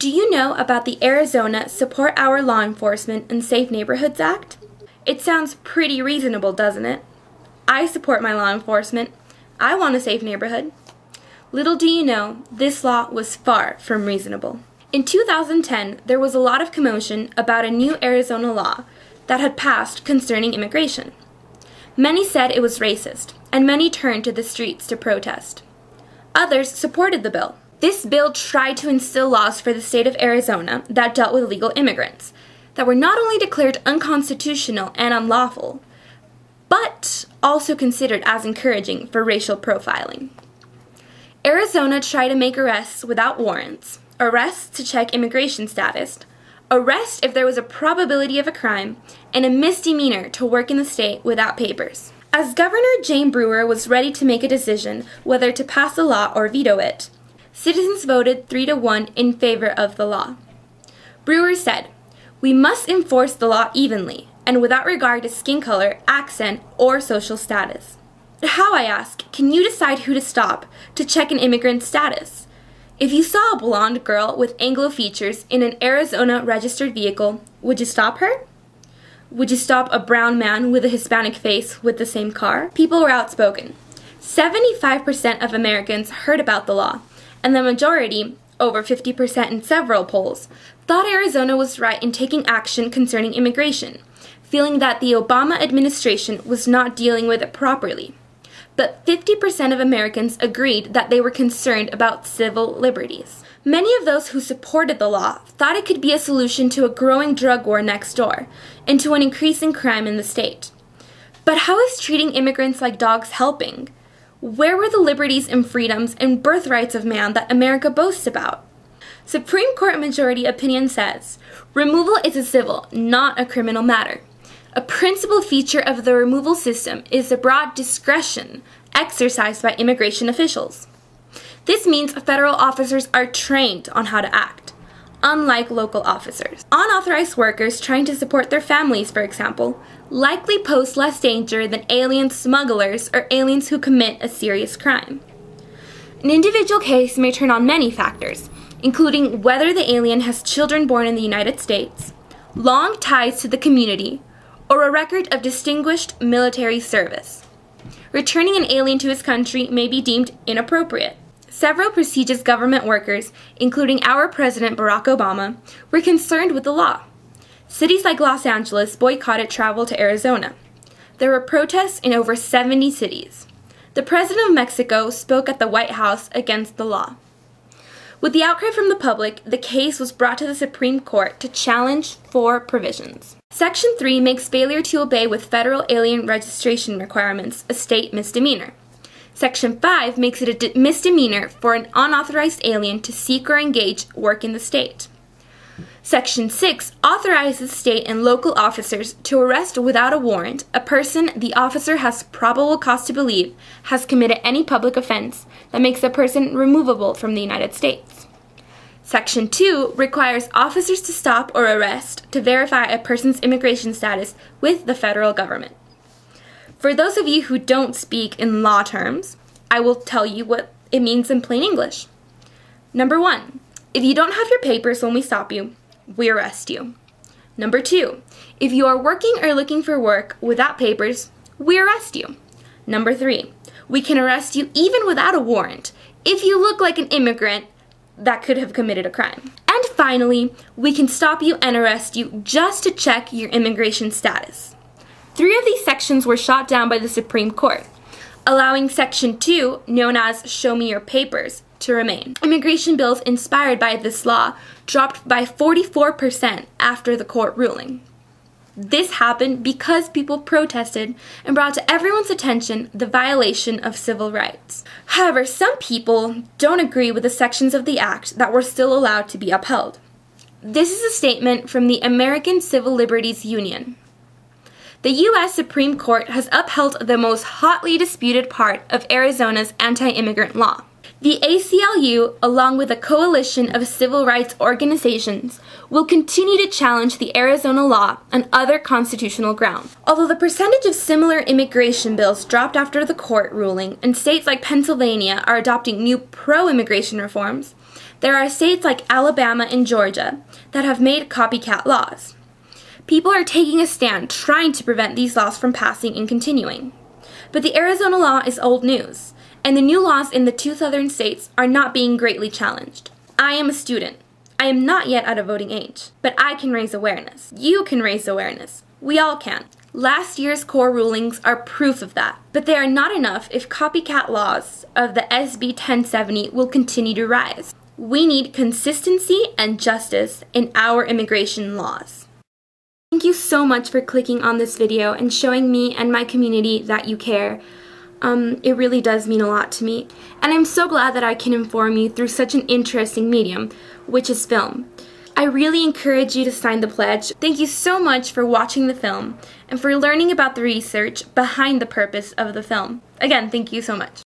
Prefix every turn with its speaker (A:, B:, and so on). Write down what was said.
A: Do you know about the Arizona Support Our Law Enforcement and Safe Neighborhoods Act? It sounds pretty reasonable, doesn't it? I support my law enforcement. I want a safe neighborhood. Little do you know, this law was far from reasonable. In 2010, there was a lot of commotion about a new Arizona law that had passed concerning immigration. Many said it was racist, and many turned to the streets to protest. Others supported the bill. This bill tried to instill laws for the state of Arizona that dealt with illegal immigrants, that were not only declared unconstitutional and unlawful, but also considered as encouraging for racial profiling. Arizona tried to make arrests without warrants, arrests to check immigration status, arrest if there was a probability of a crime, and a misdemeanor to work in the state without papers. As Governor Brewer was ready to make a decision whether to pass the law or veto it, citizens voted 3-1 in favor of the law. Brewer said, "We must enforce the law evenly and without regard to skin color, accent, or social status." How, I ask, can you decide who to stop to check an immigrant's status? If you saw a blonde girl with Anglo features in an Arizona registered vehicle, would you stop her? Would you stop a brown man with a Hispanic face with the same car? People were outspoken. 75% of Americans heard about the law, and the majority, over 50% in several polls, thought Arizona was right in taking action concerning immigration, feeling that the Obama administration was not dealing with it properly. But 50% of Americans agreed that they were concerned about civil liberties. Many of those who supported the law thought it could be a solution to a growing drug war next door and to an increasing crime in the state. But how is treating immigrants like dogs helping? Where were the liberties and freedoms and birthrights of man that America boasts about? Supreme Court majority opinion says, removal is a civil, not a criminal matter. A principal feature of the removal system is the broad discretion exercised by immigration officials. This means federal officers are trained on how to act, unlike local officers. Unauthorized workers trying to support their families, for example, likely pose less danger than alien smugglers or aliens who commit a serious crime. An individual case may turn on many factors, including whether the alien has children born in the United States, long ties to the community, or a record of distinguished military service. Returning an alien to his country may be deemed inappropriate. Several prestigious government workers, including our President Barack Obama, were concerned with the law. Cities like Los Angeles boycotted travel to Arizona. There were protests in over 70 cities. The President of Mexico spoke at the White House against the law. With the outcry from the public, the case was brought to the Supreme Court to challenge 4 provisions. Section 3 makes failure to obey with federal alien registration requirements a state misdemeanor. Section 5 makes it a misdemeanor for an unauthorized alien to seek or engage work in the state. Section 6 authorizes state and local officers to arrest without a warrant a person the officer has probable cause to believe has committed any public offense that makes the person removable from the United States. Section 2 requires officers to stop or arrest to verify a person's immigration status with the federal government. For those of you who don't speak in law terms, I will tell you what it means in plain English. Number 1, if you don't have your papers when we stop you, we arrest you. Number 2, if you are working or looking for work without papers, we arrest you. Number 3, we can arrest you even without a warrant if you look like an immigrant that could have committed a crime. And finally, we can stop you and arrest you just to check your immigration status. 3 of these sections were shot down by the Supreme Court, allowing Section 2, known as Show Me Your Papers, to remain. Immigration bills inspired by this law dropped by 44% after the court ruling. This happened because people protested and brought to everyone's attention the violation of civil rights. However, some people don't agree with the sections of the act that were still allowed to be upheld. This is a statement from the American Civil Liberties Union. The U.S. Supreme Court has upheld the most hotly disputed part of Arizona's anti-immigrant law. The ACLU, along with a coalition of civil rights organizations, will continue to challenge the Arizona law on other constitutional grounds. Although the percentage of similar immigration bills dropped after the court ruling, and states like Pennsylvania are adopting new pro-immigration reforms, There are states like Alabama and Georgia that have made copycat laws. People are taking a stand trying to prevent these laws from passing and continuing. But the Arizona law is old news, and the new laws in the two southern states are not being greatly challenged. I am a student. I am not yet at a voting age, but I can raise awareness. You can raise awareness. We all can. Last year's core rulings are proof of that, but they are not enough if copycat laws of the SB 1070 will continue to rise. We need consistency and justice in our immigration laws. Thank you so much for clicking on this video and showing me and my community that you care. It really does mean a lot to me, and I'm so glad that I can inform you through such an interesting medium, which is film. I really encourage you to sign the pledge. Thank you so much for watching the film and for learning about the research behind the purpose of the film. Again, thank you so much.